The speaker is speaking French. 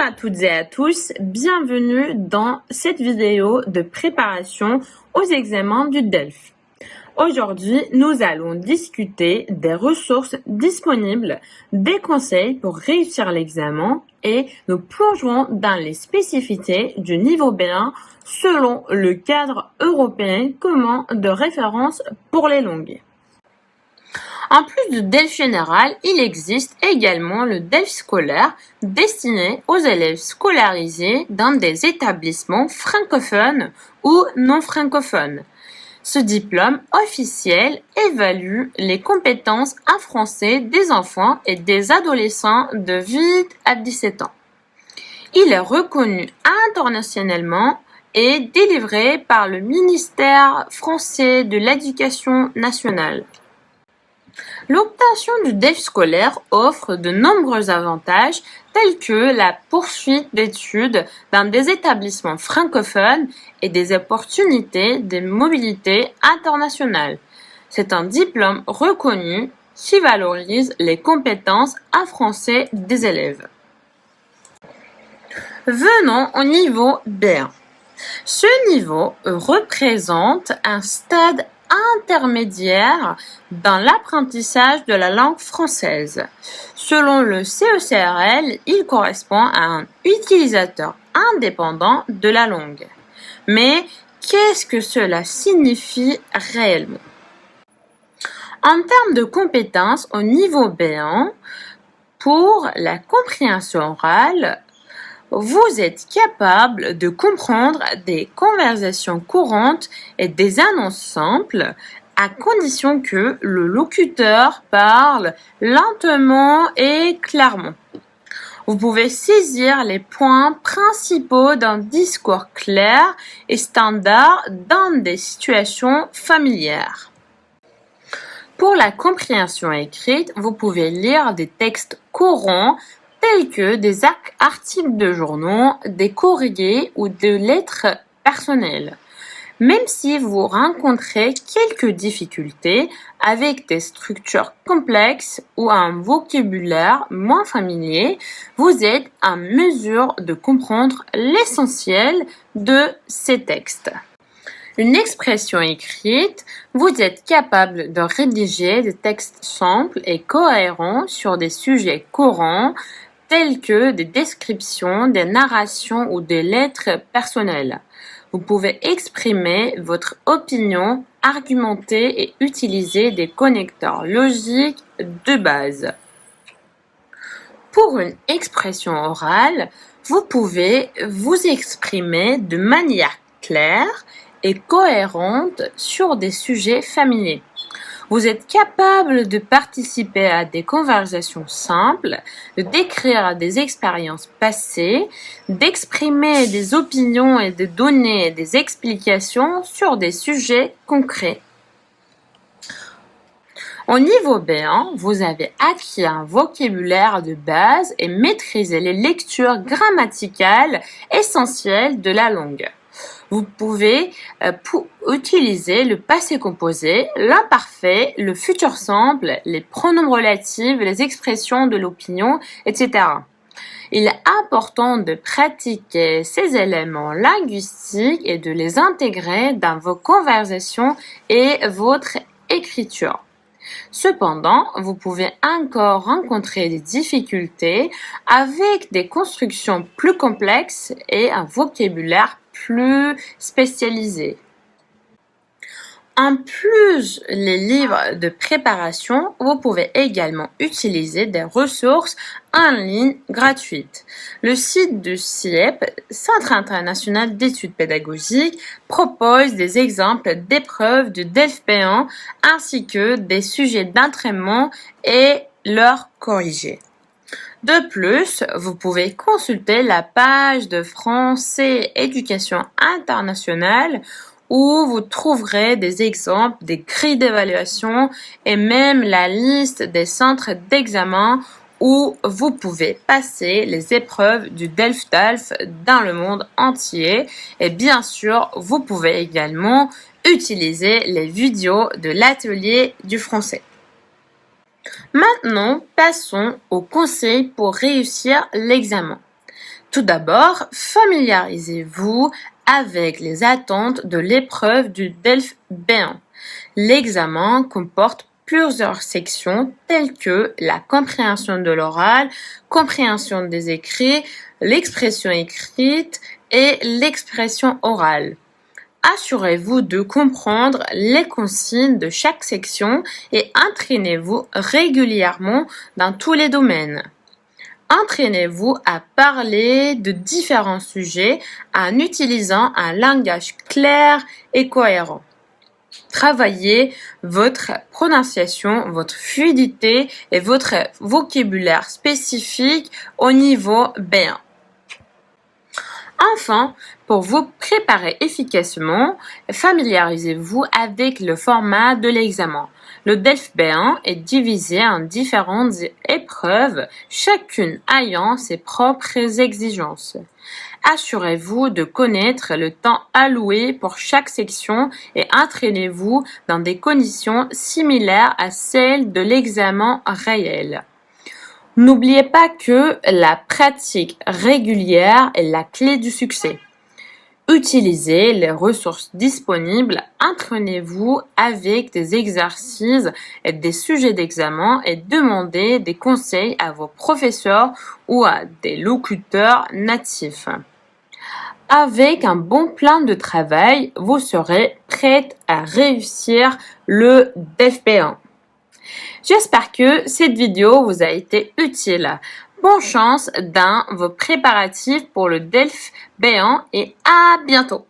à toutes et à tous, bienvenue dans cette vidéo de préparation aux examens du DELF. Aujourd'hui, nous allons discuter des ressources disponibles, des conseils pour réussir l'examen et nous plongerons dans les spécificités du niveau B1 selon le cadre européen commun de référence pour les langues. En plus du DELF général, il existe également le DELF scolaire destiné aux élèves scolarisés dans des établissements francophones ou non francophones. Ce diplôme officiel évalue les compétences en français des enfants et des adolescents de 8 à 17 ans. Il est reconnu internationalement et délivré par le ministère français de l'Éducation nationale. L'obtention du DELF scolaire offre de nombreux avantages tels que la poursuite d'études dans des établissements francophones et des opportunités de mobilité internationale. C'est un diplôme reconnu qui valorise les compétences en français des élèves. Venons au niveau B1. Ce niveau représente un stade intermédiaire dans l'apprentissage de la langue française. Selon le CECRL, il correspond à un utilisateur indépendant de la langue. Mais qu'est-ce que cela signifie réellement? En termes de compétences au niveau B1, pour la compréhension orale, vous êtes capable de comprendre des conversations courantes et des annonces simples à condition que le locuteur parle lentement et clairement. Vous pouvez saisir les points principaux d'un discours clair et standard dans des situations familières. Pour la compréhension écrite, vous pouvez lire des textes courants tels que des articles de journaux, des courriers ou des lettres personnelles. Même si vous rencontrez quelques difficultés avec des structures complexes ou un vocabulaire moins familier, vous êtes en mesure de comprendre l'essentiel de ces textes. Une expression écrite, vous êtes capable de rédiger des textes simples et cohérents sur des sujets courants, tels que des descriptions, des narrations ou des lettres personnelles. Vous pouvez exprimer votre opinion, argumenter et utiliser des connecteurs logiques de base. Pour une expression orale, vous pouvez vous exprimer de manière claire et cohérente sur des sujets familiers. Vous êtes capable de participer à des conversations simples, de décrire des expériences passées, d'exprimer des opinions et de donner des explications sur des sujets concrets. Au niveau B1, vous avez acquis un vocabulaire de base et maîtrisé les lectures grammaticales essentielles de la langue. Vous pouvez utiliser le passé composé, l'imparfait, le futur simple, les pronoms relatifs, les expressions de l'opinion, etc. Il est important de pratiquer ces éléments linguistiques et de les intégrer dans vos conversations et votre écriture. Cependant, vous pouvez encore rencontrer des difficultés avec des constructions plus complexes et un vocabulaire plus spécialisé. En plus les livres de préparation, vous pouvez également utiliser des ressources en ligne gratuites. Le site du CIEP, Centre international d'études pédagogiques, propose des exemples d'épreuves du DELF B1 ainsi que des sujets d'entraînement et leurs corrigés. De plus, vous pouvez consulter la page de Français Éducation internationale où vous trouverez des exemples, des grilles d'évaluation et même la liste des centres d'examen où vous pouvez passer les épreuves du DELF-TOEFL dans le monde entier. Et bien sûr, vous pouvez également utiliser les vidéos de l'atelier du français. Maintenant, passons aux conseils pour réussir l'examen. Tout d'abord, familiarisez-vous avec les attentes de l'épreuve du DELF B1. L'examen comporte plusieurs sections telles que la compréhension de l'oral, compréhension des écrits, l'expression écrite et l'expression orale. Assurez-vous de comprendre les consignes de chaque section et entraînez-vous régulièrement dans tous les domaines. Entraînez-vous à parler de différents sujets en utilisant un langage clair et cohérent. Travaillez votre prononciation, votre fluidité et votre vocabulaire spécifique au niveau B1. Enfin, pour vous préparer efficacement, familiarisez-vous avec le format de l'examen. Le DELF B1 est divisé en différentes épreuves, chacune ayant ses propres exigences. Assurez-vous de connaître le temps alloué pour chaque section et entraînez-vous dans des conditions similaires à celles de l'examen réel. N'oubliez pas que la pratique régulière est la clé du succès. Utilisez les ressources disponibles, entraînez-vous avec des exercices et des sujets d'examen et demandez des conseils à vos professeurs ou à des locuteurs natifs. Avec un bon plan de travail, vous serez prête à réussir le DELF B1. J'espère que cette vidéo vous a été utile. Bonne chance dans vos préparatifs pour le DELF B1 et à bientôt!